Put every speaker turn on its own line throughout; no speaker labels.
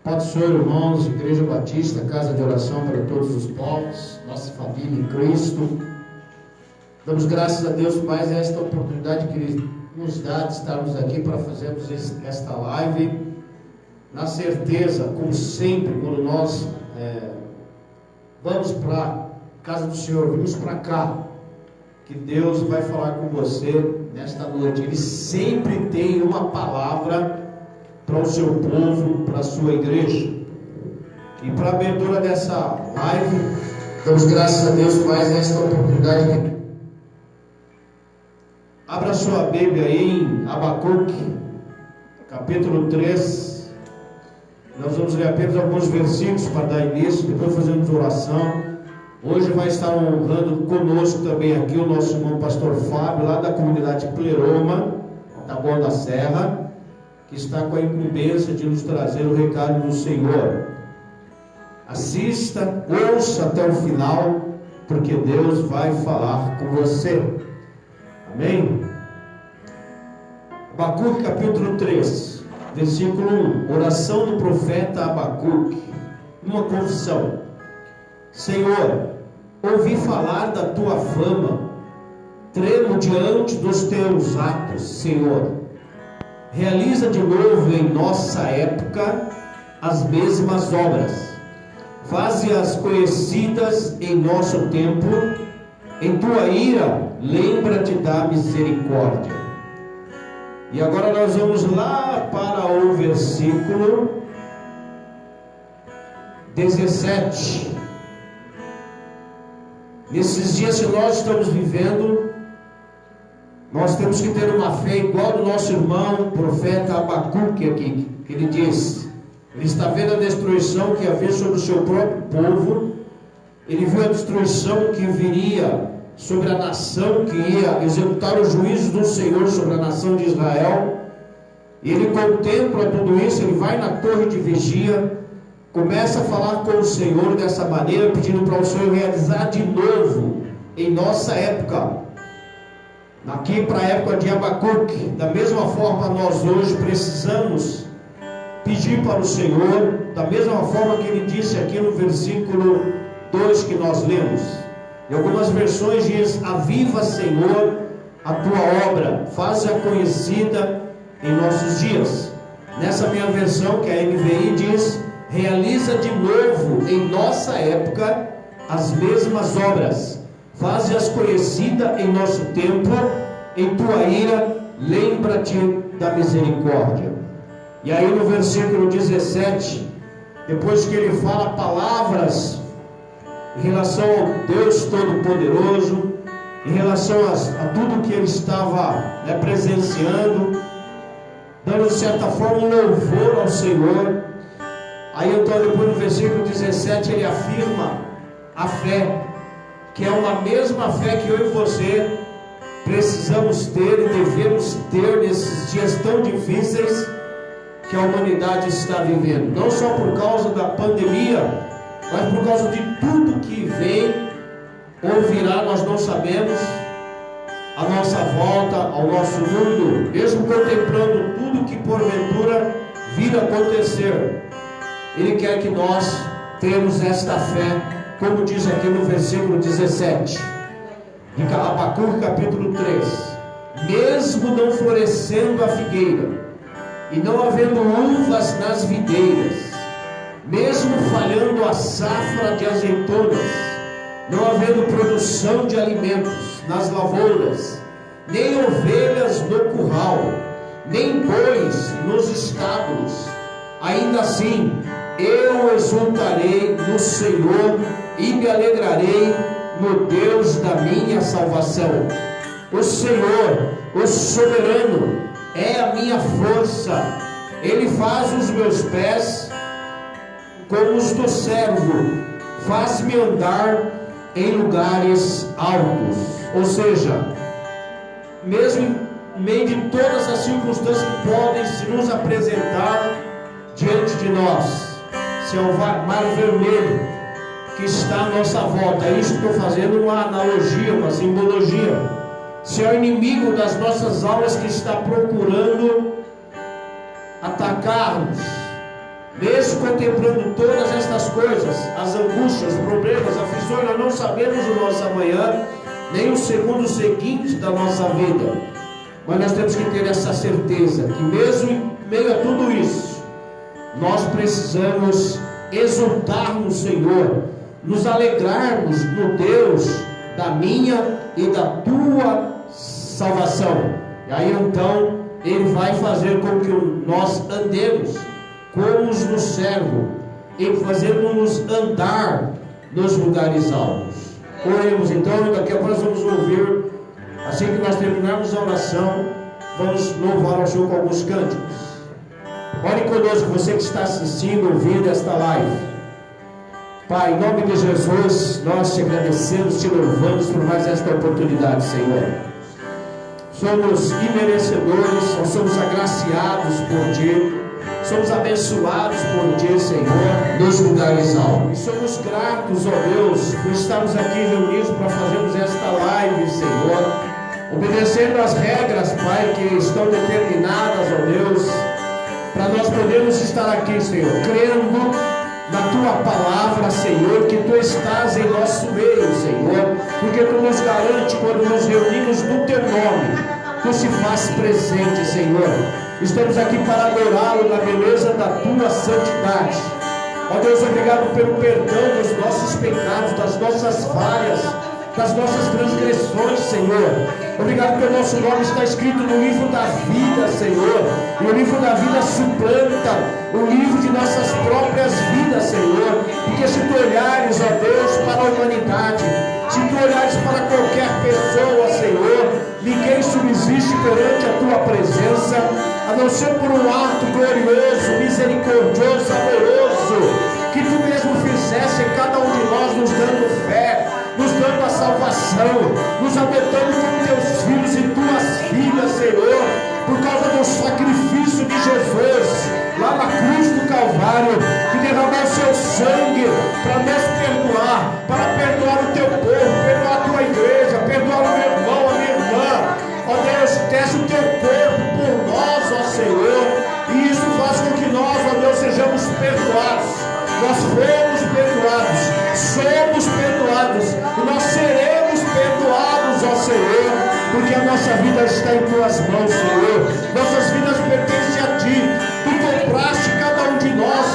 Pai do Senhor, irmãos, Igreja Batista, casa de oração para todos os povos, nossa família em Cristo. Damos graças a Deus, Pai, esta oportunidade que Ele nos dá de estarmos aqui para fazermos esta live, na certeza, como sempre, quando nós vamos para a casa do Senhor, vamos para cá, que Deus vai falar com você nesta noite. Ele sempre tem uma palavra para o seu povo, para a sua igreja. E para a abertura dessa live, damos graças a Deus por mais esta oportunidade. Abra sua Bíblia aí em Abacuque, capítulo 3. Nós vamos ler apenas alguns versículos para dar início, depois fazemos oração. Hoje vai estar honrando conosco também aqui o nosso irmão pastor Fábio, lá da comunidade Pleroma, da Boa da Serra, que está com a incumbência de nos trazer o recado do Senhor. Assista, ouça até o final, porque Deus vai falar com você. Amém? Abacuque capítulo 3, versículo 1. Oração do profeta Abacuque. Uma confissão. Senhor, ouvi falar da tua fama, tremo diante dos teus atos, Senhor. Realiza de novo em nossa época as mesmas obras. Faze-as conhecidas em nosso tempo. Em tua ira, lembra-te da misericórdia. E agora nós vamos lá para o versículo 17. Nesses dias que nós estamos vivendo, nós temos que ter uma fé igual do nosso irmão, profeta Abacuque aqui, que ele diz, ele está vendo a destruição que havia sobre o seu próprio povo, ele viu a destruição que viria sobre a nação, que ia executar os juízos do Senhor sobre a nação de Israel. Ele contempla tudo isso, ele vai na torre de vigia, começa a falar com o Senhor dessa maneira, pedindo para o Senhor realizar de novo em nossa época. Aqui para a época de Abacuque, da mesma forma nós hoje precisamos pedir para o Senhor, da mesma forma que ele disse aqui no versículo 2 que nós lemos. Em algumas versões diz: aviva, Senhor, a tua obra, faze-a conhecida em nossos dias. Nessa minha versão, que é a NVI, diz: realiza de novo em nossa época as mesmas obras. Faze-as conhecida em nosso tempo, em tua ira, lembra-te da misericórdia. E aí no versículo 17, depois que ele fala palavras em relação ao Deus Todo-Poderoso, em relação a tudo que ele estava presenciando, dando de certa forma um louvor ao Senhor. Aí então depois no versículo 17 ele afirma a fé, que é uma mesma fé que eu e você precisamos ter e devemos ter nesses dias tão difíceis que a humanidade está vivendo. Não só por causa da pandemia, mas por causa de tudo que vem ou virá, nós não sabemos, à nossa volta, ao nosso mundo, mesmo contemplando tudo que porventura vir a acontecer. Ele quer que nós tenhamos esta fé, como diz aqui no versículo 17 de Abacuque capítulo 3. Mesmo não florescendo a figueira e não havendo uvas nas videiras, mesmo falhando a safra de azeitonas, não havendo produção de alimentos nas lavouras, nem ovelhas no curral, nem bois nos estábulos, ainda assim eu exultarei no Senhor e me alegrarei no Deus da minha salvação. O Senhor, o soberano, é a minha força. Ele faz os meus pés como os do servo, faz-me andar em lugares altos. Ou seja, mesmo em meio de todas as circunstâncias que podem se nos apresentar diante de nós, se é o mar vermelho que está à nossa volta, é isso que estou fazendo uma analogia, uma simbologia. Se é o inimigo das nossas almas que está procurando atacar-nos, Mesmo contemplando todas estas coisas, as angústias, problemas, aflições, nós não sabemos o nosso amanhã, nem o segundo seguinte da nossa vida. Mas nós temos que ter essa certeza, que mesmo em meio a tudo isso, nós precisamos exultar no Senhor, nos alegrarmos no Deus da minha e da tua salvação. E aí então Ele vai fazer com que nós andemos como no servo, e fazendo-nos andar nos lugares altos. Oremos então, daqui a pouco nós vamos ouvir, assim que nós terminarmos a oração, vamos louvar ao Senhor com alguns cânticos. Ore conosco, você que está assistindo, ouvindo esta live. Pai, em nome de Jesus, nós te agradecemos, te louvamos por mais esta oportunidade, Senhor. Somos imerecedores, nós somos agraciados por Ti, somos abençoados por Ti, Senhor, nos lugares altos. E somos gratos, ó Deus, por estarmos aqui reunidos para fazermos esta live, Senhor, obedecendo as regras, Pai, que estão determinadas, ó Deus, para nós podermos estar aqui, Senhor, crendo na Tua palavra, Senhor, que Tu estás em nosso meio, Senhor, porque Tu nos garante quando nos reunimos no Teu nome, Tu se faz presente, Senhor. Estamos aqui para adorá-lo na beleza da Tua santidade. Ó Deus, obrigado pelo perdão dos nossos pecados, das nossas falhas, das nossas transgressões, Senhor. Obrigado pelo nosso nome está escrito no livro da vida, Senhor. E o livro da vida suplanta o livro de nossas próprias vidas, Senhor. Porque se Tu olhares, ó Deus, para a humanidade, se Tu olhares para qualquer pessoa, Senhor, ninguém subsiste perante a Tua presença, a não ser por um ato glorioso, misericordioso, amoroso, que Tu mesmo fizesse em cada um de nós, nos dando fé, nos dando a salvação, nos adotando como Teus filhos e Tuas filhas, Senhor, por causa do sacrifício de Jesus, lá na cruz do Calvário, que derramou Seu sangue para nos perdoar, para perdoar o Teu povo, perdoar a Tua igreja, perdoar o meu irmão, a minha irmã. Ó Deus, desce o Teu corpo por nós, ó Senhor, e isso faz com que nós, ó Deus, sejamos perdoados. Nós fomos perdoados, somos perdoados, e nós seremos perdoados, ó Senhor, porque a nossa vida está em Tuas mãos, Senhor. Nossas vidas pertencem a Ti. Tu compraste cada um de nós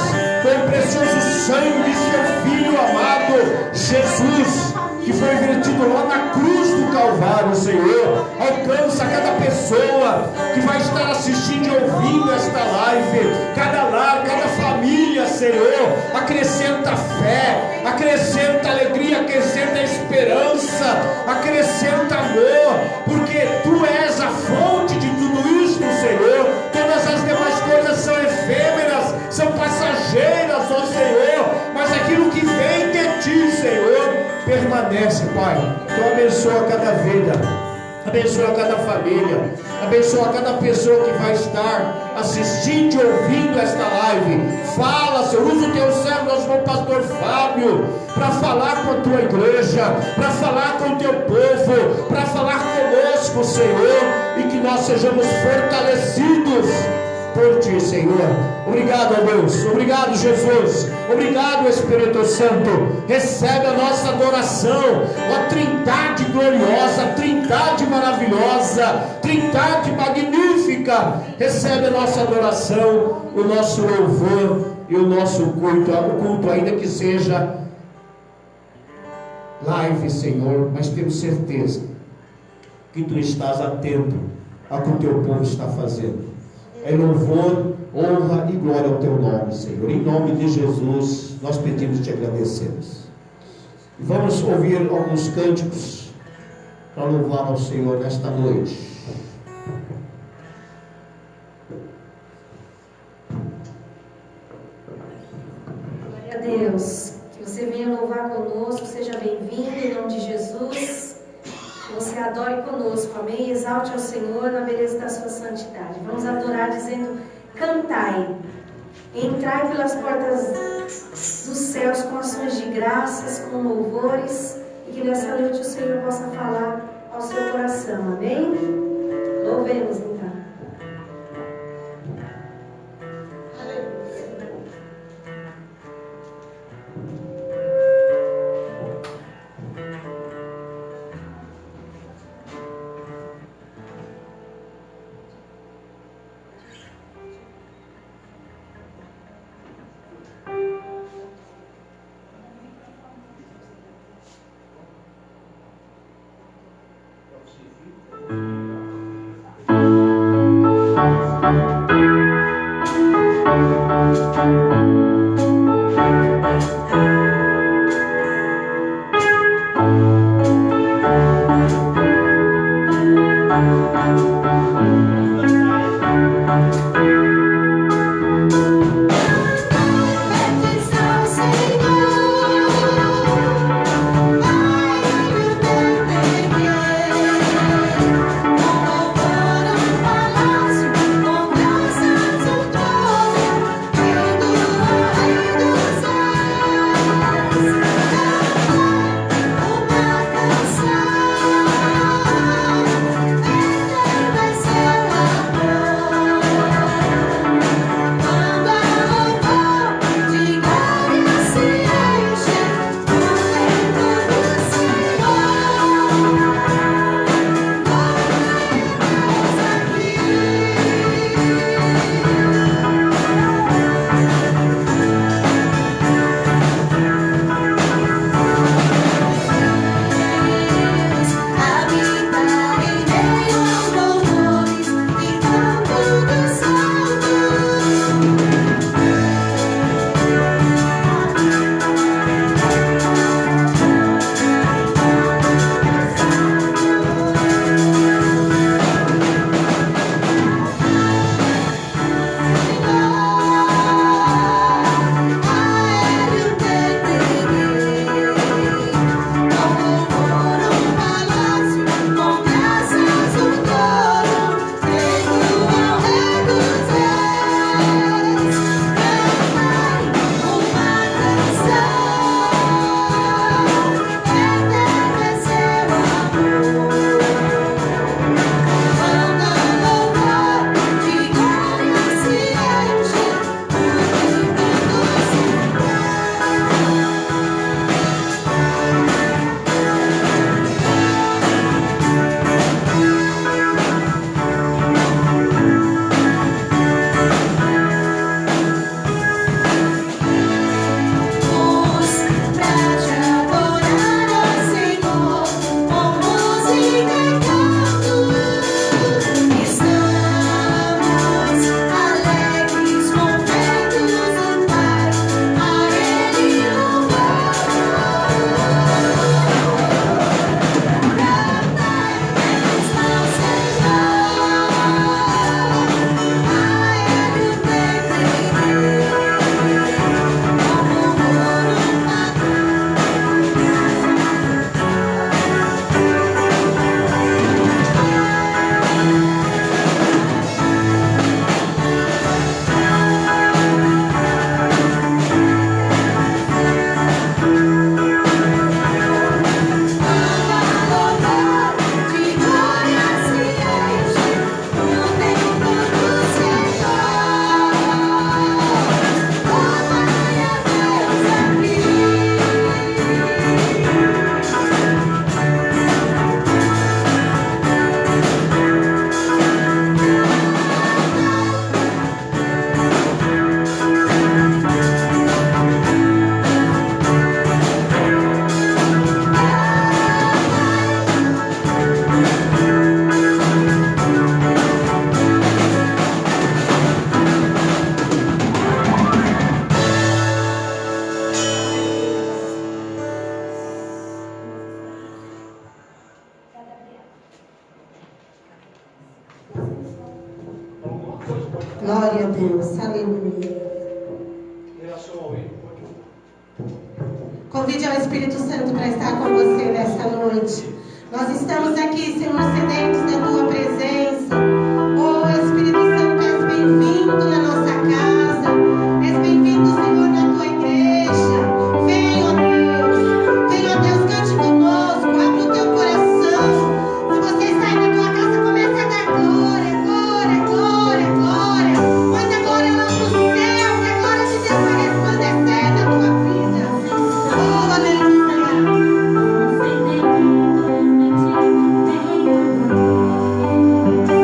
com o precioso sangue de Seu Filho amado, Jesus, que foi vertido lá na cruz do Calvário, Senhor. Alcança cada pessoa que vai estar assistindo e ouvindo esta live, cada lar, cada família, Senhor. Acrescenta fé, acrescenta alegria, acrescenta esperança, acrescenta amor, porque Tu és a fonte de tudo isso, Senhor. Todas as demais coisas são efêmeras, são passageiras, ó Senhor, mas aquilo que vem de Ti, Senhor, permanece, Pai. Então abençoa cada vida, abençoa cada família, abençoa cada pessoa que vai estar assistindo e ouvindo esta live. Fala, Senhor, usa o Teu servo, nosso irmão pastor Fábio, para falar com a Tua igreja, para falar com o Teu povo, para falar conosco, Senhor, e que nós sejamos fortalecidos por Ti, Senhor. Obrigado, ó Deus, obrigado, Jesus, obrigado, Espírito Santo. Recebe a nossa adoração, ó Trindade gloriosa, Trindade maravilhosa, Trindade magnífica. Recebe a nossa adoração, o nosso louvor e o nosso culto, o culto ainda que seja live, Senhor, mas temos certeza que Tu estás atento ao que o Teu povo está fazendo. É louvor, honra e glória ao Teu nome, Senhor. Em nome de Jesus, nós pedimos e Te agradecemos. E vamos ouvir alguns cânticos para louvar ao Senhor nesta noite.
Glória a Deus. Que você venha louvar conosco, seja bem-vindo em nome de Jesus. Que você adore conosco, amém? Exalte ao Senhor na beleza da Sua santidade. Vamos adorar dizendo: cantai, entrai pelas portas dos céus com ações de graças, com louvores, e que nessa noite o Senhor possa falar ao seu coração, amém? Louvemos então.
Glória a Deus, aleluia. Convide ao Espírito Santo para estar com você nesta noite. Nós estamos aqui, Senhor, sedentos da tua presença. Oh, Espírito Santo, és bem-vindo na nossa casa. És bem-vindo, Senhor, na tua igreja. Vem, ó Deus. Vem, ó Deus, cante conosco. Abre o teu coração. Se você está aí na tua casa, comece a dar glória, glória, glória, glória. Manda glória lá pro céu, que a glória de Deus vai resplandecer na tua vida. Oh, aleluia. Não sei nem como te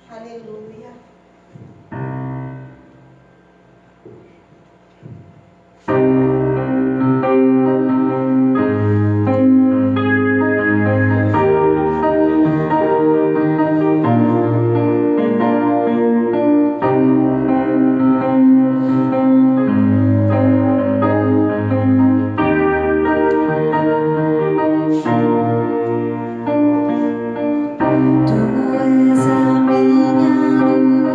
Aleluia.
Tu és a minha luz.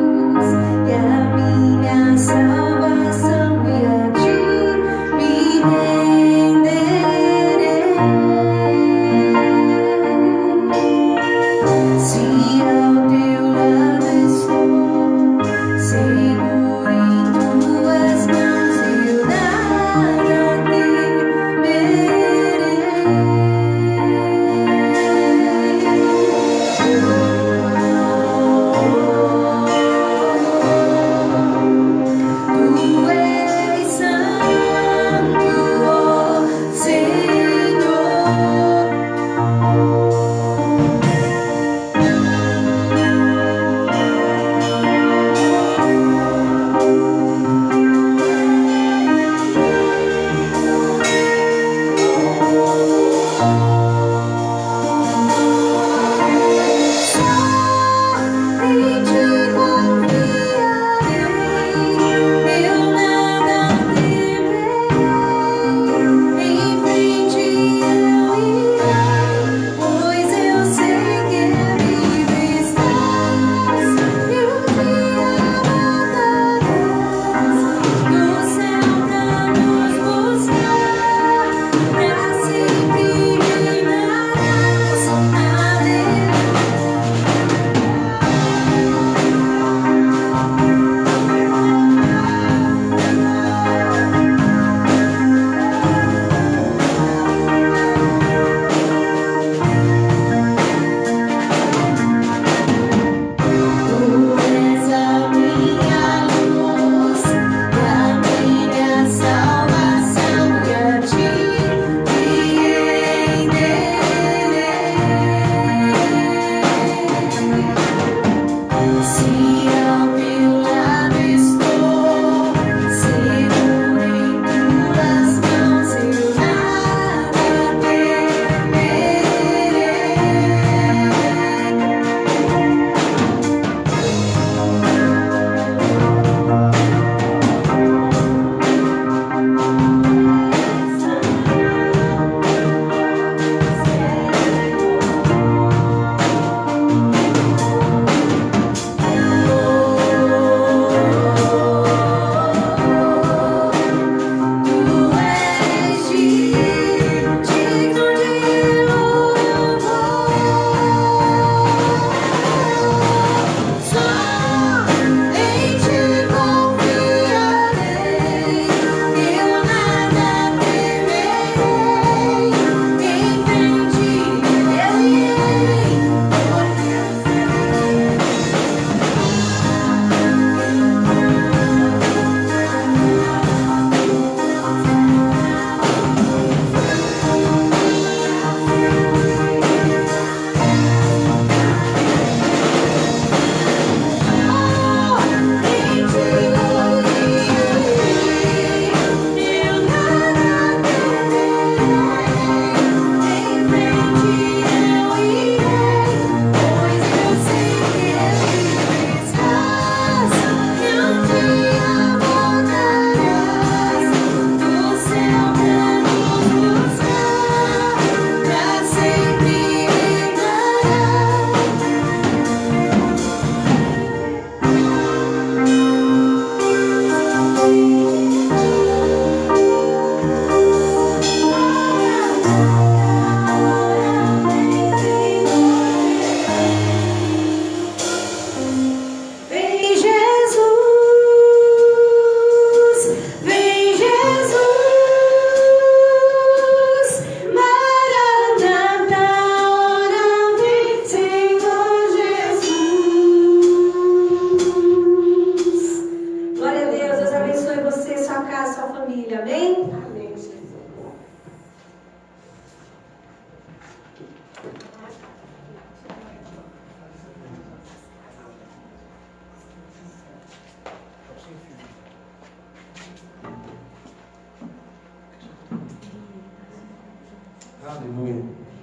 Aleluia.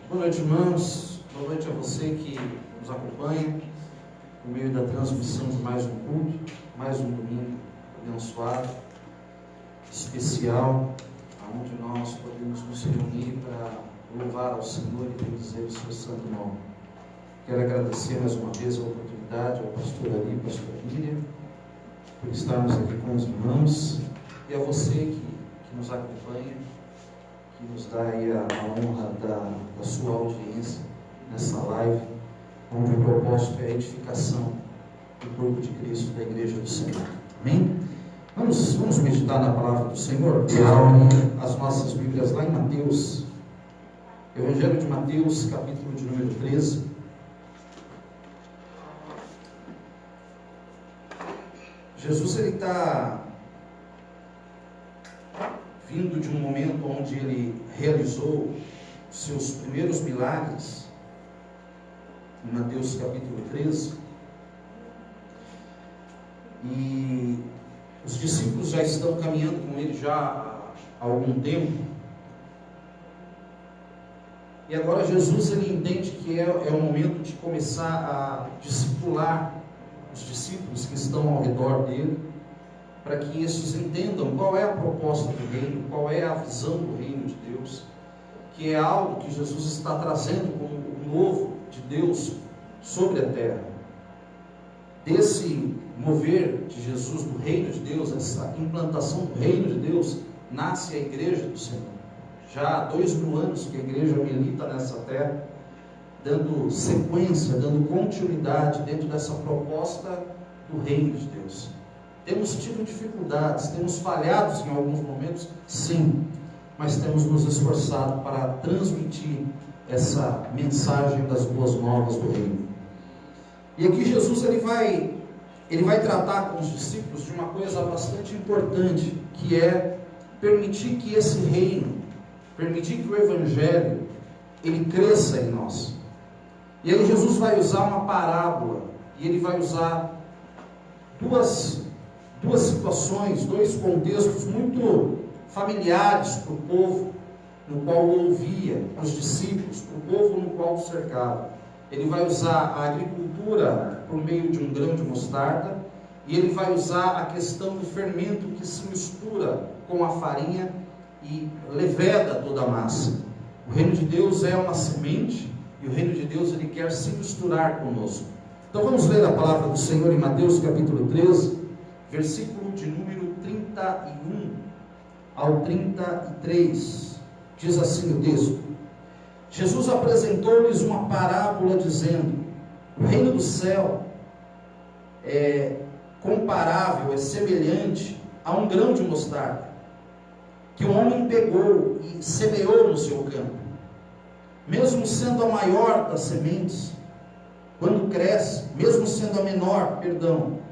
Boa noite, irmãos. Boa noite a você que nos acompanha por meio da transmissão de mais um culto, mais um domingo abençoado, especial, onde nós podemos nos reunir para louvar ao Senhor e bendizer o seu santo nome. Quero agradecer mais uma vez a oportunidade ao pastor Ali, pastor Miriam, por estarmos aqui com os irmãos, e a você que nos acompanha, que nos dá aí a honra da sua audiência nessa live, onde o propósito é a edificação do corpo de Cristo, da Igreja do Senhor. Amém? Vamos meditar na palavra do Senhor. Abrir as nossas Bíblias lá em Mateus, Evangelho de Mateus, capítulo de número 13. Jesus ele está vindo de um momento onde ele realizou seus primeiros milagres, em Mateus capítulo 13, e os discípulos já estão caminhando com ele já há algum tempo, e agora Jesus ele entende que é o momento de começar a discipular os discípulos que estão ao redor dele, para que estes entendam qual é a proposta do reino, qual é a visão do reino de Deus, que é algo que Jesus está trazendo como o novo de Deus sobre a terra. Desse mover de Jesus do reino de Deus, essa implantação do reino de Deus, nasce a igreja do Senhor. Já há 2000 anos que a igreja milita nessa terra, dando sequência, dando continuidade dentro dessa proposta do reino de Deus. Temos tido dificuldades, temos falhado em alguns momentos, sim, mas temos nos esforçado para transmitir essa mensagem das boas novas do reino. E aqui Jesus ele vai tratar com os discípulos de uma coisa bastante importante, que é permitir que esse reino, permitir que o evangelho ele cresça em nós. E aí Jesus vai usar uma parábola, e ele vai usar duas situações, dois contextos muito familiares para o povo no qual ouvia, os discípulos, para o povo no qual cercava. Ele vai usar a agricultura por meio de um grão de mostarda, e ele vai usar a questão do fermento que se mistura com a farinha e leveda toda a massa. O reino de Deus é uma semente, e o reino de Deus ele quer se misturar conosco. Então vamos ler a palavra do Senhor em Mateus capítulo 13, versículo de número 31 ao 33. Diz assim o texto: Jesus apresentou-lhes uma parábola dizendo: o reino do céu é comparável, é semelhante a um grão de mostarda, que um homem pegou e semeou no seu campo. Mesmo sendo a maior das sementes, quando cresce, mesmo sendo a menor,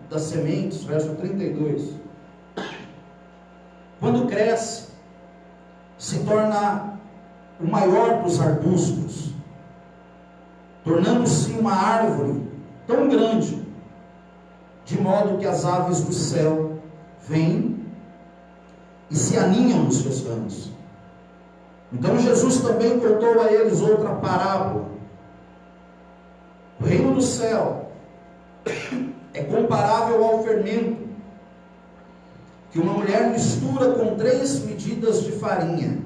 das sementes, verso 32, quando cresce, se torna o maior dos arbustos, tornando-se uma árvore tão grande, de modo que as aves do céu vêm e se aninham nos seus ramos. Então Jesus também contou a eles outra parábola. O reino do céu é comparável ao fermento que uma mulher mistura com 3 medidas de farinha,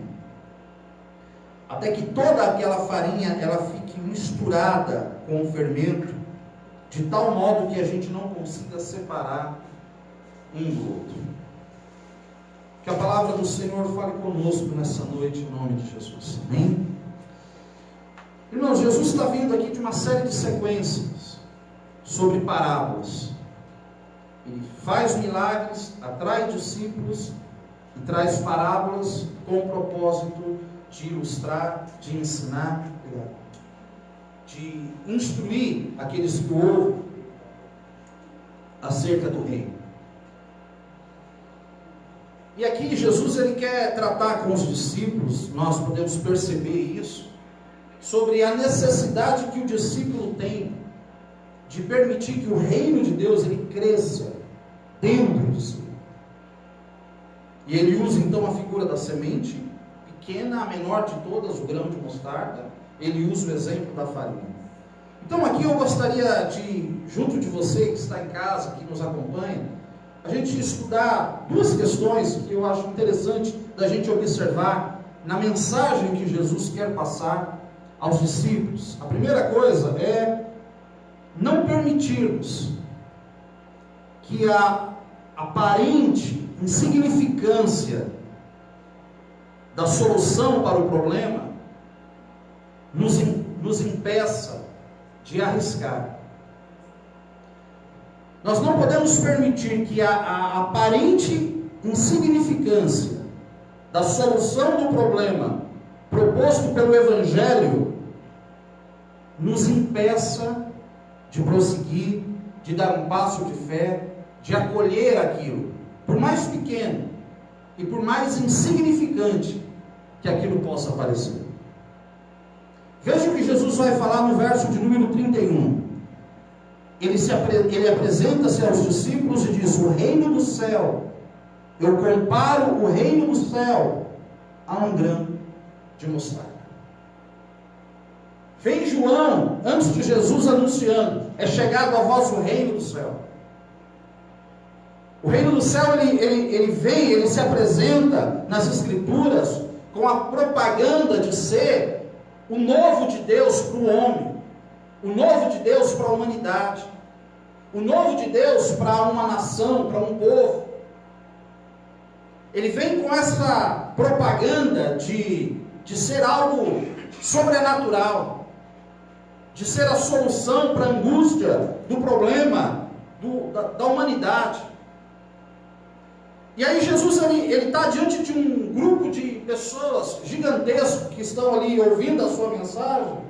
até que toda aquela farinha ela fique misturada com o fermento, de tal modo que a gente não consiga separar um do outro. Que a palavra do Senhor fale conosco nessa noite, em nome de Jesus. Amém? Irmãos, Jesus está vindo aqui de uma série de sequências sobre parábolas. Ele faz milagres, atrai discípulos e traz parábolas com o propósito de ilustrar, de ensinar, de instruir aqueles que ouvem acerca do reino. E aqui Jesus ele quer tratar com os discípulos, nós podemos perceber isso, sobre a necessidade que o discípulo tem de permitir que o reino de Deus ele cresça dentro de si. E ele usa então a figura da semente pequena, a menor de todas, o grão de mostarda, ele usa o exemplo da farinha. Então aqui eu gostaria de, junto de você que está em casa, que nos acompanha, a gente estudar duas questões que eu acho interessante da gente observar na mensagem que Jesus quer passar aos discípulos. A primeira coisa é não permitirmos que a aparente insignificância da solução para o problema nos impeça de arriscar. Nós não podemos permitir que a aparente insignificância da solução do problema proposto pelo Evangelho nos impeça de prosseguir, de dar um passo de fé, de acolher aquilo, por mais pequeno e por mais insignificante que aquilo possa parecer. Veja o que Jesus vai falar no verso de número 31. Ele apresenta-se aos discípulos e diz: o reino do céu, eu comparo o reino do céu a um grão de mostarda. Vem João, antes de Jesus anunciando: é chegado a vós o reino do céu. O reino do céu, ele se apresenta nas Escrituras com a propaganda de ser o novo de Deus para o homem, o novo de Deus para a humanidade, o novo de Deus para uma nação, para um povo. Ele vem com essa propaganda de ser algo sobrenatural, de ser a solução para a angústia do problema da humanidade. E aí Jesus está diante de um grupo de pessoas gigantesco que estão ali ouvindo a sua mensagem,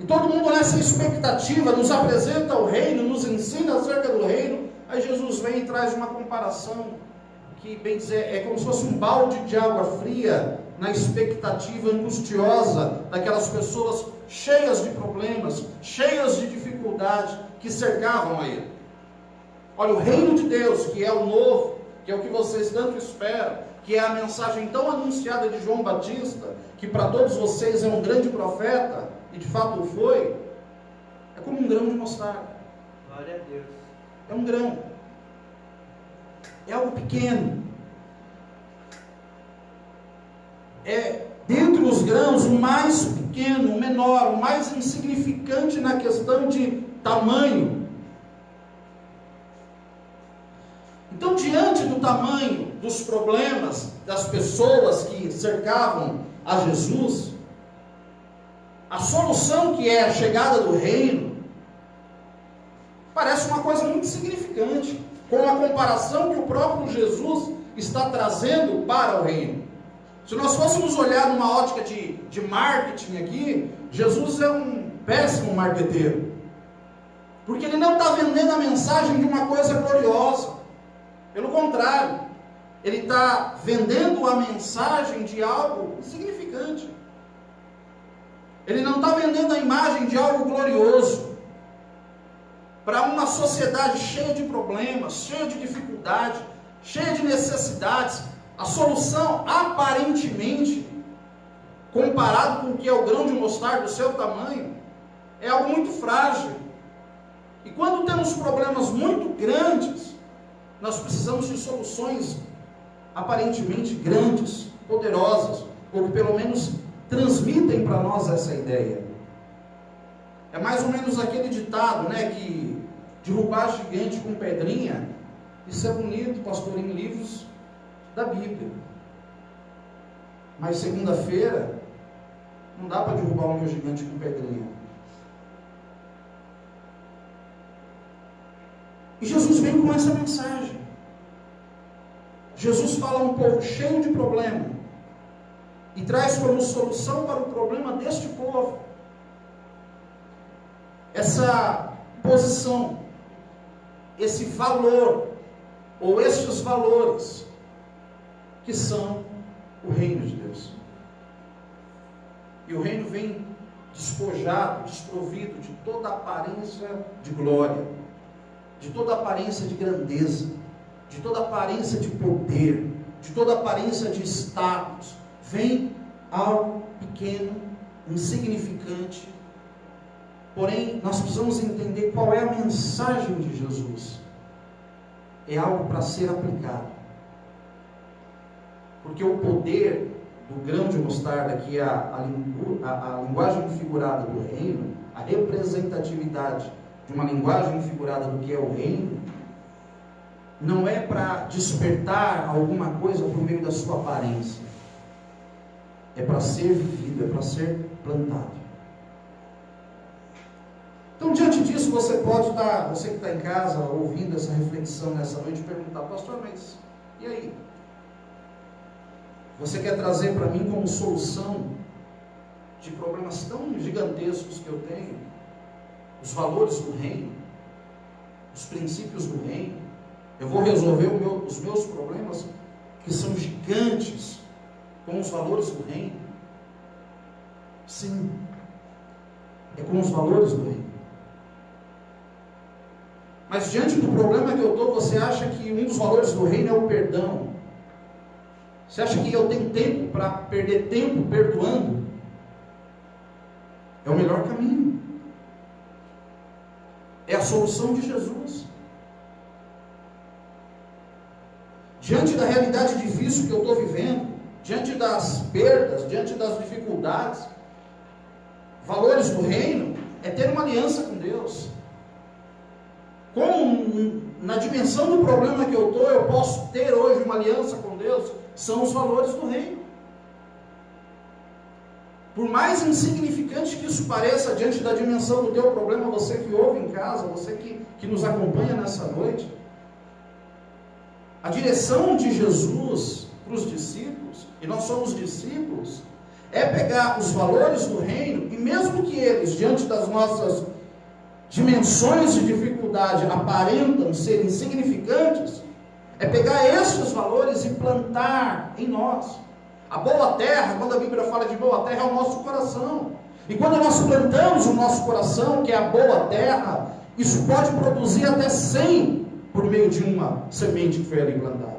e todo mundo nessa expectativa, nos apresenta o reino, nos ensina acerca do reino. Aí Jesus vem e traz uma comparação que, bem dizer, é como se fosse um balde de água fria na expectativa angustiosa daquelas pessoas cheias de problemas, cheias de dificuldade, que cercavam a ele. Olha, o reino de Deus, que é o novo, que é o que vocês tanto esperam, que é a mensagem tão anunciada de João Batista, que para todos vocês é um grande profeta, e de fato o foi, é como um grão de mostarda.
Glória a Deus.
É um grão. É algo pequeno. É, dentre os grãos, o mais pequeno, o menor, o mais insignificante na questão de tamanho. Então, diante do tamanho dos problemas das pessoas que cercavam a Jesus, a solução, que é a chegada do reino, parece uma coisa muito significante, com a comparação que o próprio Jesus está trazendo para o reino. Se nós fôssemos olhar numa ótica de marketing aqui, Jesus é um péssimo marqueteiro, porque ele não está vendendo a mensagem de uma coisa gloriosa. Pelo contrário, ele está vendendo a mensagem de algo insignificante. Ele não está vendendo a imagem de algo glorioso. Para uma sociedade cheia de problemas, cheia de dificuldade, cheia de necessidades, a solução, aparentemente, comparado com o que é o grão de mostarda do seu tamanho, é algo muito frágil. E quando temos problemas muito grandes, nós precisamos de soluções aparentemente grandes, poderosas, ou que pelo menos transmitem para nós essa ideia. É mais ou menos aquele ditado, né, que derrubar gigante com pedrinha, isso é bonito, pastor, em livros da Bíblia. Mas segunda-feira, não dá para derrubar um gigante com pedrinha. E Jesus vem com essa mensagem. Jesus fala a um povo cheio de problema e traz como solução para o problema deste povo essa posição, esse valor, ou estes valores, que são o reino de Deus. E o reino vem despojado, desprovido de toda aparência de glória, de toda aparência de grandeza, de toda aparência de poder, de toda aparência de status, vem algo pequeno, insignificante. Porém, nós precisamos entender qual é a mensagem de Jesus. É algo para ser aplicado. Porque o poder do grão de mostarda, que é a linguagem figurada do reino, a representatividade de uma linguagem figurada do que é o reino, não é para despertar alguma coisa por meio da sua aparência. É para ser vivido, é para ser plantado. Então, diante disso, você pode estar, você que está em casa ouvindo essa reflexão nessa noite, perguntar: pastor, mas e aí? Você quer trazer para mim como solução de problemas tão gigantescos que eu tenho, os valores do reino, os princípios do reino? Eu vou resolver os meus problemas, que são gigantes, com os valores do reino? Sim, é com os valores do reino. Mas diante do problema que eu estou, você acha que um dos valores do reino é o perdão? Você acha que eu tenho tempo para perder tempo perdoando? É o melhor caminho. É a solução de Jesus. Diante da realidade difícil que eu estou vivendo, diante das perdas, diante das dificuldades, valores do reino é ter uma aliança com Deus. Como na dimensão do problema que eu estou, eu posso ter hoje uma aliança com Deus? São os valores do reino. Por mais insignificante que isso pareça diante da dimensão do teu problema, você que ouve em casa, você que nos acompanha nessa noite, a direção de Jesus para os discípulos, e nós somos discípulos, é pegar os valores do reino, e mesmo que eles, diante das nossas dimensões de dificuldade, aparentam ser insignificantes, é pegar estes valores e plantar em nós. A boa terra, quando a Bíblia fala de boa terra, é o nosso coração. E quando nós plantamos o nosso coração, que é a boa terra, isso pode produzir até 100 por meio de uma semente que foi ali plantada.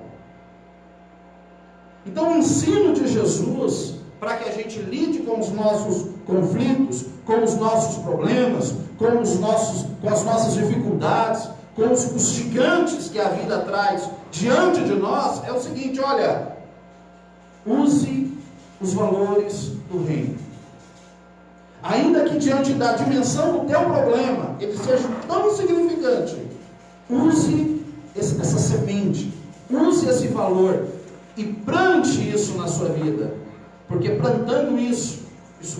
Então o ensino de Jesus, para que a gente lide com os nossos conflitos, com os nossos problemas, com as nossas dificuldades, com os gigantes que a vida traz diante de nós, é o seguinte: olha, use os valores do reino. Ainda que diante da dimensão do teu problema, ele seja tão insignificante, use essa semente, use esse valor e plante isso na sua vida, porque plantando isso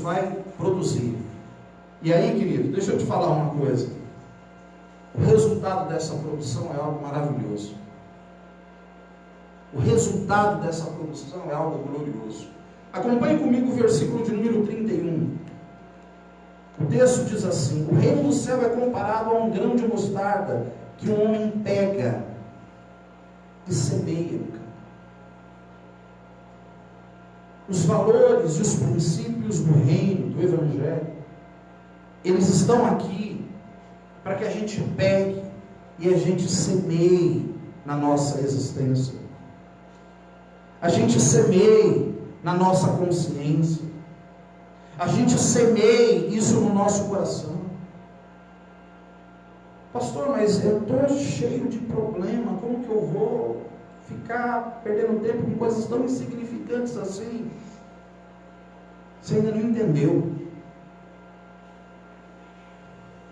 vai produzir. E aí, querido, deixa eu te falar uma coisa. O resultado dessa produção é algo maravilhoso. O resultado dessa produção é algo glorioso. Acompanhe comigo o versículo de número 31. O texto diz assim: o reino do céu é comparado a um grão de mostarda que um homem pega e semeia no campo. Os valores e os princípios do reino, do evangelho, eles estão aqui para que a gente pegue e a gente semeie na nossa existência. A gente semeie na nossa consciência. A gente semeie isso no nosso coração. Pastor, mas eu estou cheio de problema, como que eu vou ficar perdendo tempo com coisas tão insignificantes assim? Você ainda não entendeu.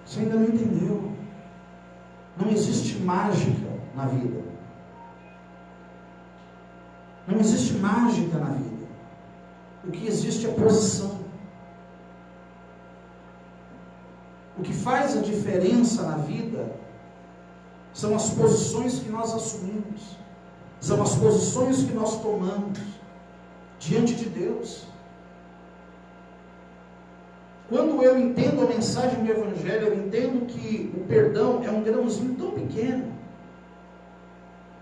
Você ainda não entendeu. Não existe mágica na vida. Não existe mágica na vida. O que existe é posição. O que faz a diferença na vida são as posições que nós assumimos, são as posições que nós tomamos diante de Deus. Quando eu entendo a mensagem do Evangelho, eu entendo que o perdão é um grãozinho tão pequeno,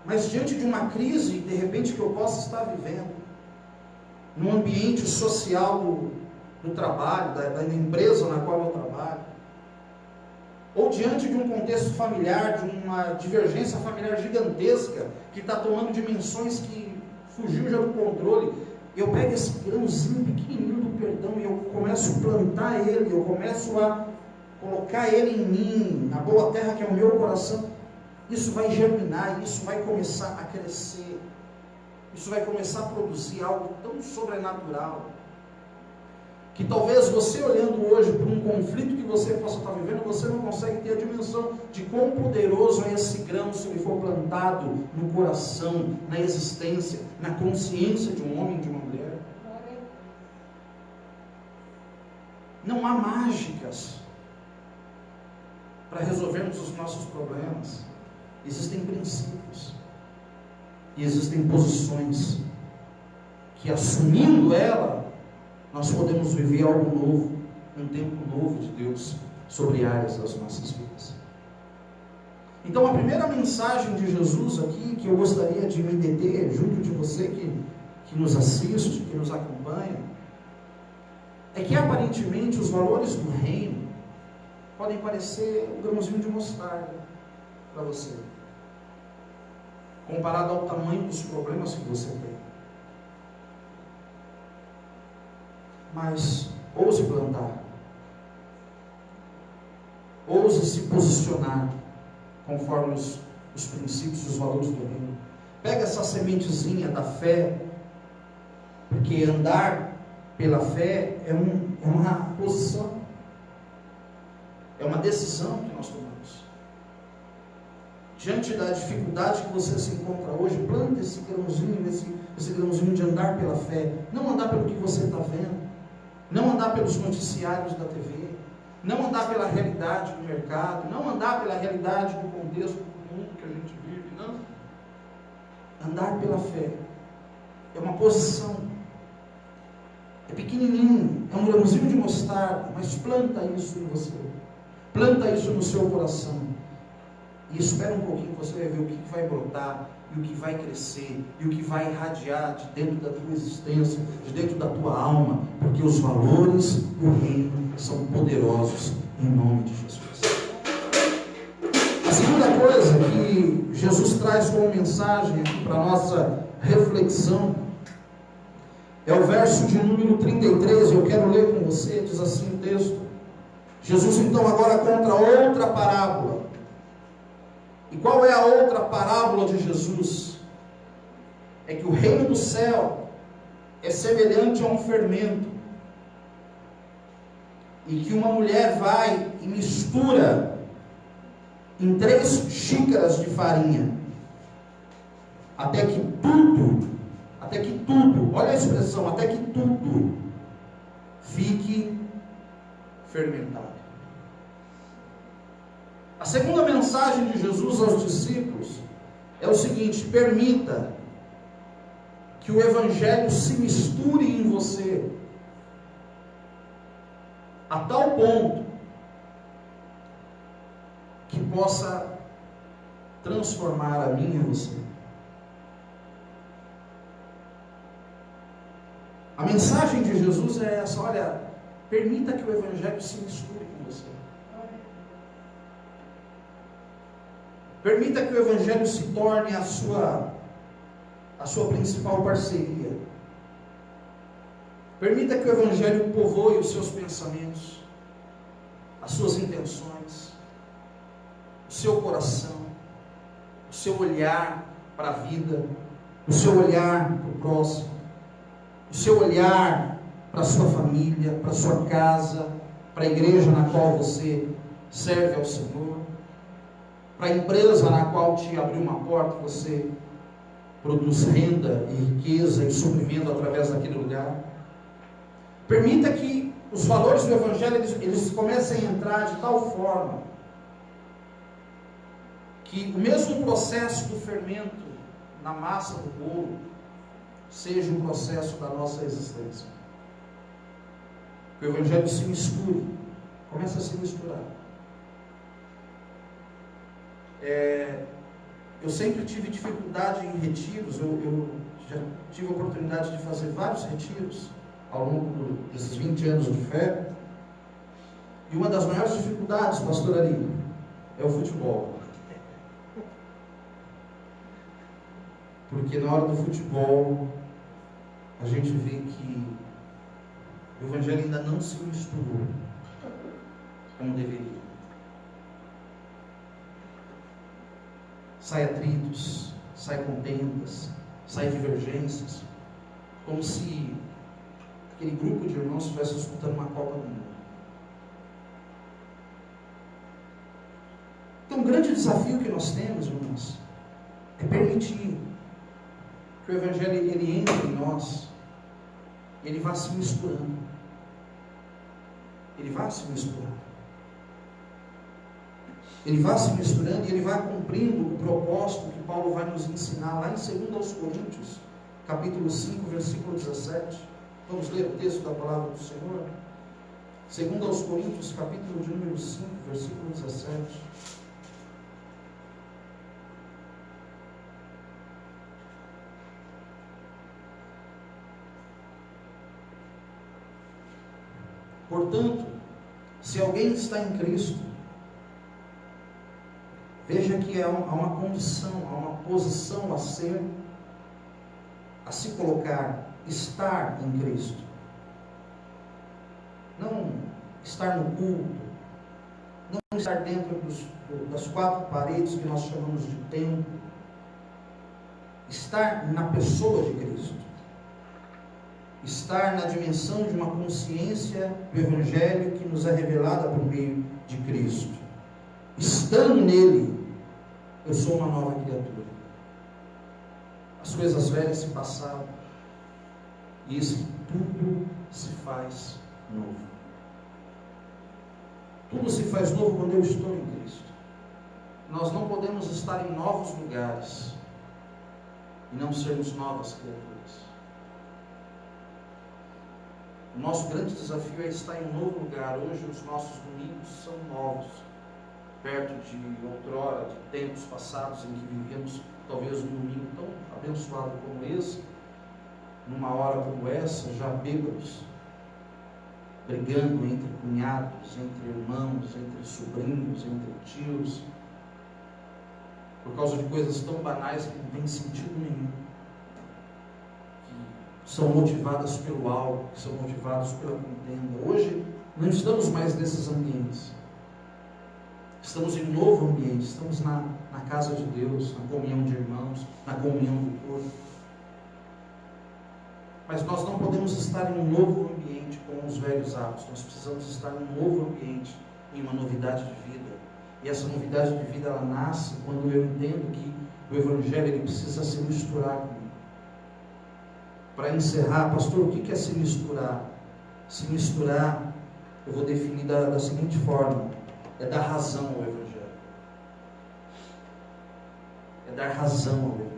mas diante de uma crise, de repente, que eu possa estar vivendo, num ambiente social do trabalho, da empresa na qual eu trabalho, ou diante de um contexto familiar, de uma divergência familiar gigantesca, que está tomando dimensões que fugiu já do controle, eu pego esse grãozinho pequenininho do perdão e eu começo a plantar ele, eu começo a colocar ele em mim, na boa terra que é o meu coração, isso vai germinar, isso vai começar a crescer, isso vai começar a produzir algo tão sobrenatural, que talvez você olhando hoje para um conflito que você possa estar vivendo, você não consegue ter a dimensão de quão poderoso é esse grão se ele for plantado no coração, na existência, na consciência de um homem e de uma mulher. Não há mágicas para resolvermos os nossos problemas. Existem princípios e existem posições que, assumindo ela, nós podemos viver algo novo, um tempo novo de Deus sobre áreas das nossas vidas. Então, a primeira mensagem de Jesus aqui, que eu gostaria de me deter junto de você que nos assiste, que nos acompanha, é que aparentemente os valores do reino podem parecer um grãozinho de mostarda para você, comparado ao tamanho dos problemas que você tem. Mas ouse plantar, ouse se posicionar conforme os princípios e os valores do reino. Pega essa sementezinha da fé, porque andar pela fé é uma posição, é uma decisão que nós tomamos. Diante da dificuldade que você se encontra hoje, plante esse grãozinho, esse grãozinho de andar pela fé. Não andar pelo que você está vendo, não andar pelos noticiários da TV, não andar pela realidade do mercado, não andar pela realidade do contexto do mundo que a gente vive, não. Andar pela fé é uma posição, é pequenininho, é um grãozinho de mostarda, mas planta isso em você, planta isso no seu coração, e espera um pouquinho, você vai ver o que vai brotar, e o que vai crescer, e o que vai irradiar de dentro da tua existência, de dentro da tua alma, porque os valores do reino são poderosos em nome de Jesus. A segunda coisa que Jesus traz como mensagem aqui para a nossa reflexão é o verso de número 33, eu quero ler com você, diz assim o texto. Jesus então agora conta outra parábola. E qual é a outra parábola de Jesus? É que o reino do céu é semelhante a um fermento, e que uma mulher vai e mistura em 3 xícaras de farinha, até que tudo, olha a expressão, até que tudo fique fermentado. A segunda mensagem de Jesus aos discípulos é o seguinte: permita que o Evangelho se misture em você, a tal ponto que possa transformar a mim e você. A mensagem de Jesus é essa: olha, permita que o Evangelho se misture com você. Permita que o Evangelho se torne a sua principal parceria. Permita que o Evangelho povoe os seus pensamentos, as suas intenções, o seu coração, o seu olhar para a vida, o seu olhar para o próximo, o seu olhar para a sua família, para a sua casa, para a igreja na qual você serve ao Senhor, para a empresa na qual te abriu uma porta, você produz renda e riqueza e suprimento através daquele lugar. Permita que os valores do Evangelho eles comecem a entrar de tal forma que o mesmo processo do fermento na massa do bolo seja um processo da nossa existência. Que o Evangelho se misture, comece a se misturar. Eu sempre tive dificuldade em retiros, eu já tive a oportunidade de fazer vários retiros ao longo desses 20 anos de fé, e uma das maiores dificuldades, pastor Ari, é o futebol. Porque na hora do futebol, a gente vê que o Evangelho ainda não se misturou como deveria. Sai atritos, sai contendas, sai divergências, como se aquele grupo de irmãos estivesse disputando uma Copa do Mundo. Então, um grande desafio que nós temos, irmãos, é permitir que o Evangelho ele entre em nós, ele vá se misturando. Ele vai se misturando. Ele vai se misturando e ele vai cumprindo o propósito que Paulo vai nos ensinar lá em 2 Coríntios, capítulo 5, versículo 17. Vamos ler o texto da palavra do Senhor? 2 Coríntios, capítulo de número 5, versículo 17. Portanto, se alguém está em Cristo, veja que há uma condição, há uma posição a se colocar, estar em Cristo. Não estar no culto, não estar dentro das 4 paredes que nós chamamos de templo. Estar na pessoa de Cristo. Estar na dimensão de uma consciência do Evangelho que nos é revelada por meio de Cristo. Estando nele, eu sou uma nova criatura. As coisas velhas se passaram, e isso tudo se faz novo. Tudo se faz novo quando eu estou em Cristo. Nós não podemos estar em novos lugares e não sermos novas criaturas. O nosso grande desafio é estar em um novo lugar. Hoje os nossos domingos são novos, perto de outrora, de tempos passados em que vivíamos talvez um domingo tão abençoado como esse, numa hora como essa, já bêbados, brigando entre cunhados, entre irmãos, entre sobrinhos, entre tios, por causa de coisas tão banais que não tem sentido nenhum, que são motivadas pelo algo, que são motivadas pela contenda. Hoje não estamos mais nesses ambientes. Estamos em um novo ambiente, estamos na casa de Deus, na comunhão de irmãos, na comunhão do corpo. Mas nós não podemos estar em um novo ambiente com os velhos hábitos. Nós precisamos estar em um novo ambiente, em uma novidade de vida. E essa novidade de vida, ela nasce quando eu entendo que o Evangelho ele precisa se misturar comigo. Para encerrar, pastor, o que é se misturar? Se misturar, eu vou definir da seguinte forma: é dar razão ao Evangelho. É dar razão ao Evangelho.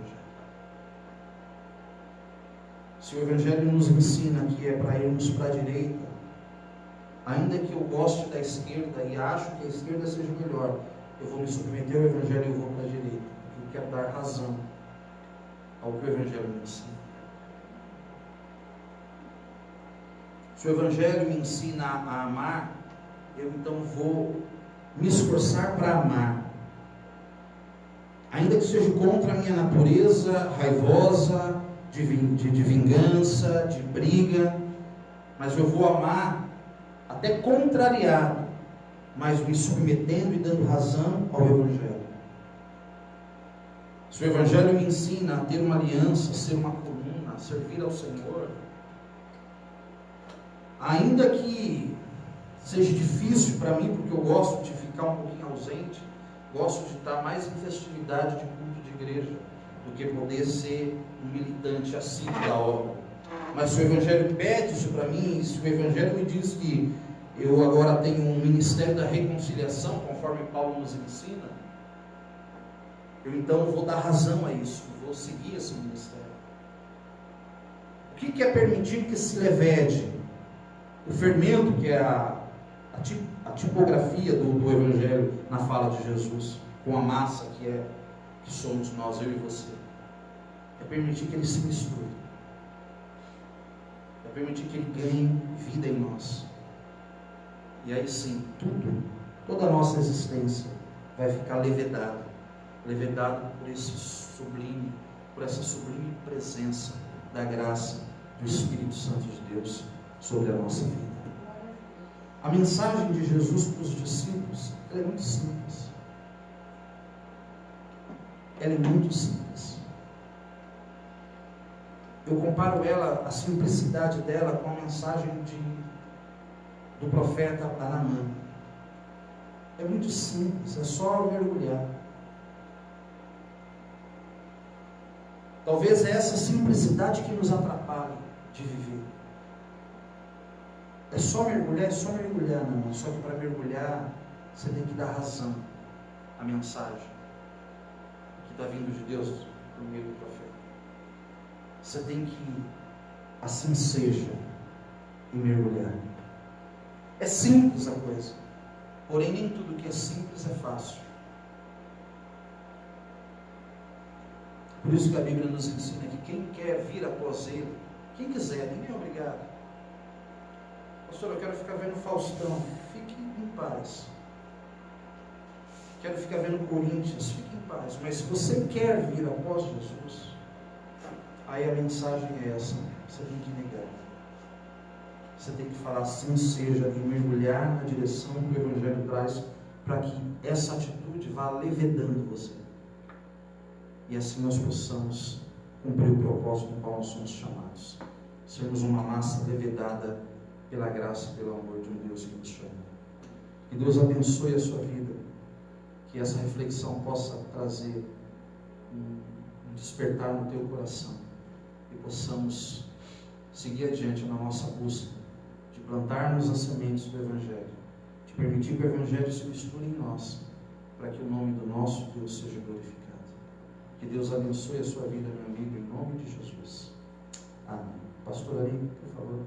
Se o Evangelho nos ensina que é para irmos para a direita, ainda que eu goste da esquerda e acho que a esquerda seja melhor, eu vou me submeter ao Evangelho e eu vou para a direita, porque eu quero dar razão ao que o Evangelho me ensina. Se o Evangelho me ensina a amar, eu então vou me esforçar para amar, ainda que seja contra a minha natureza raivosa, de vingança, de briga, mas eu vou amar até contrariado, mas me submetendo e dando razão ao Evangelho. Se o Evangelho me ensina a ter uma aliança, a ser uma coluna, a servir ao Senhor, ainda que seja difícil para mim, porque eu gosto de ficar um pouquinho ausente, gosto de estar mais em festividade de culto de igreja, do que poder ser um militante assíduo da obra. Mas se o Evangelho pede isso para mim, se o Evangelho me diz que eu agora tenho um ministério da reconciliação, conforme Paulo nos ensina, eu então vou dar razão a isso, vou seguir esse ministério. O que é permitir que se levede? O fermento, que é a tipografia do Evangelho na fala de Jesus, com a massa que somos nós, eu e você. É permitir que ele se misture. É permitir que ele ganhe vida em nós. E aí sim, toda a nossa existência vai ficar levedada por esse sublime por essa sublime presença da graça do Espírito Santo de Deus sobre a nossa vida. A mensagem de Jesus para os discípulos é muito simples. Ela é muito simples. Eu comparo ela, a simplicidade dela, com a mensagem do profeta Naamã. É muito simples, é só mergulhar. Talvez é essa simplicidade que nos atrapalhe de viver. É só mergulhar, Naamã. Só que para mergulhar, você tem que dar razão à mensagem que está vindo de Deus por meio do profeta. Você tem que, assim seja, e mergulhar. É simples a coisa, porém nem tudo que é simples é fácil. Por isso que a Bíblia nos ensina que quem quer vir após Ele, quem quiser, ninguém é obrigado. Pastor, eu quero ficar vendo Faustão, fique em paz. Quero ficar vendo Corinthians, fique em paz. Mas se você quer vir após Jesus, aí a mensagem é essa: você tem que negar. Você tem que falar assim seja e mergulhar na direção que o Evangelho traz, para que essa atitude vá levedando você. E assim nós possamos cumprir o propósito com o qual nós somos chamados. Sermos uma massa levedada pela graça e pelo amor de um Deus que nos chama. Que Deus abençoe a sua vida. Que essa reflexão possa trazer um despertar no teu coração. E possamos seguir adiante na nossa busca de plantarmos as sementes do Evangelho. De permitir que o Evangelho se misture em nós, para que o nome do nosso Deus seja glorificado. Que Deus abençoe a sua vida, meu amigo, em nome de Jesus. Amém. Pastor Ari, por favor.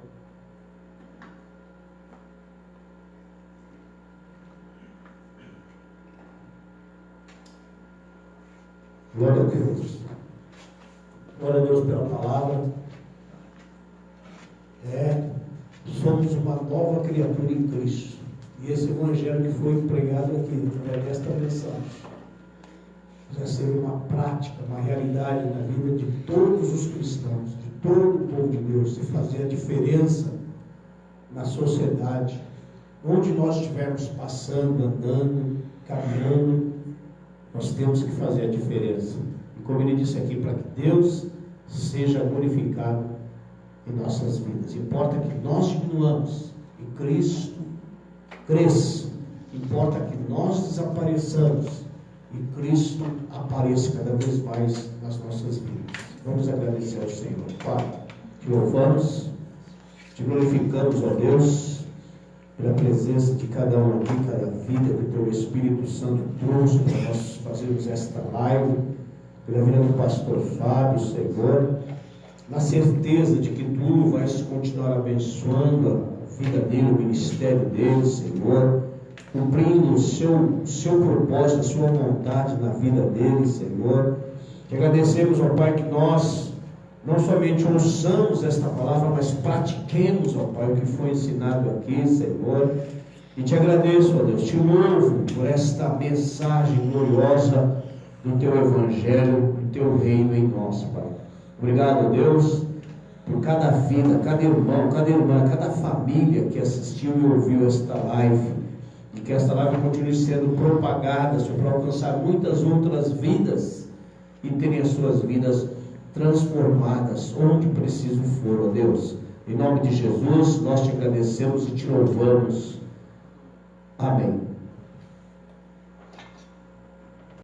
Glória a Deus. Glória a Deus pela palavra. Somos uma nova criatura em Cristo. E esse evangelho que foi pregado aqui, através desta mensagem, vai ser uma prática, uma realidade na vida de todos os cristãos, de todo o povo de Deus, e fazer a diferença na sociedade, onde nós estivermos passando, andando, caminhando, nós temos que fazer a diferença. E como ele disse aqui, para que Deus seja glorificado em nossas vidas. Importa que nós diminuamos e Cristo cresça. Importa que nós desapareçamos e Cristo apareça cada vez mais nas nossas vidas. Vamos agradecer ao Senhor. Pai, te louvamos, te glorificamos, ó Deus, pela presença de cada um aqui, cada vida que o Teu Espírito Santo trouxe para nós fazermos esta live, pela vida do pastor Fábio, Senhor, na certeza de que Tu vais continuar abençoando a vida dele, o ministério dele, Senhor, cumprindo o seu propósito, a sua vontade na vida dele, Senhor. Te agradecemos, ó Pai, que nós não somente ouçamos esta palavra, mas pratiquemos, ó Pai, o que foi ensinado aqui, Senhor. E te agradeço, ó Deus, te louvo por esta mensagem gloriosa do Teu Evangelho, do Teu reino em nós, Pai. Obrigado, ó Deus, por cada vida, cada irmão, cada irmã, cada família que assistiu e ouviu esta live. E que esta live continue sendo propagada, Senhor, para alcançar muitas outras vidas e terem as suas vidas transformadas, onde preciso for, ó Deus. Em nome de Jesus, nós te agradecemos e te louvamos. Amém.